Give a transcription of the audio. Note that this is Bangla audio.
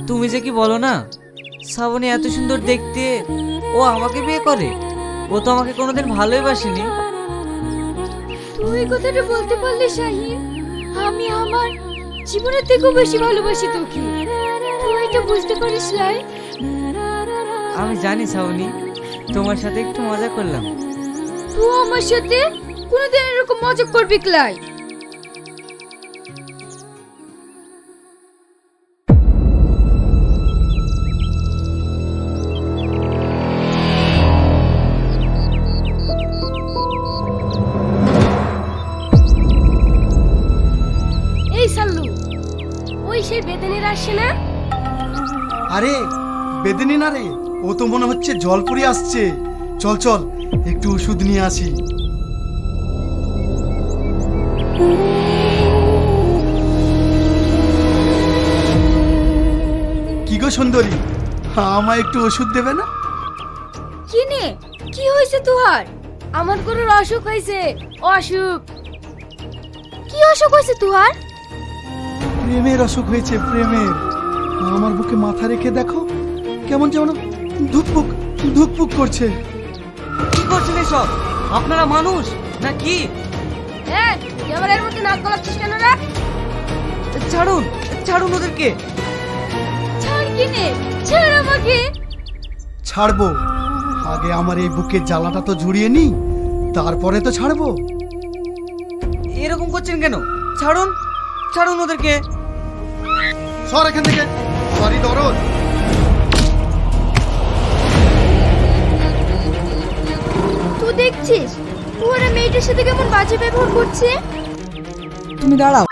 তুমি যে কি বলো না, শ্রাবণী এত সুন্দর দেখতে, ও আমাকে বিয়ে করে? ও তো আমাকে কোনোদিন ভালোই বাসেনি। তুই এই কথাটা বলতে পারলে শাহিন, আমি আমার জীবনের থেকেও বেশি ভালোবাসি তোকে। তুই এটা বুঝতে পারিস লাই? আমি জানি শ্রাবণী, তোমার সাথে একটু মজা করলাম। তুই আমার সাথে কোনোদিন এরকম মজা করবি ক্লাই? এই সাল্লু, ওই সেই বেদনের আসছে না? আরে বেদিনী না রে, ও তো মনে হচ্ছে জলপুরি আসছে। চল চল একটু ওষুধ নিয়ে আসি। কি গো সুন্দরী, আমায় একটু ওষুধ দেবে না? কি নে, কি হয়েছে তোহার? আমার গরুর অসুখ হয়েছে। অসুখ? কি অসুখ হয়েছে তোহার? প্রেমের অসুখ হয়েছে, প্রেমের। আমার বুকে মাথা রেখে দেখো, কেমন যেমন ধুকপুক ধুকপুক করছে। কি করছেন এসব? আপনারা মানুষ না কি? হ্যাঁ, ক্যামেরার মধ্যে নাক গলাচ্ছিস কেন রে? ছাড়ুন, ছাড়ুন ওদেরকে। ছাড় কি নে, ছাড় আমাকে। ছাড়বো, আগে আমার এই বুকের জ্বালাটা তো ঝুড়িয়ে নি, তারপরে তো ছাড়বো। এরকম করছেন কেন? ছাড়ুন, ছাড়ুন ওদেরকে। সর এখান থেকে, সরি দরদ। তুই দেখছিস ওরা মেয়েটার সাথে কেমন বাজে ব্যবহার করছে? তুমি দাঁড়াও,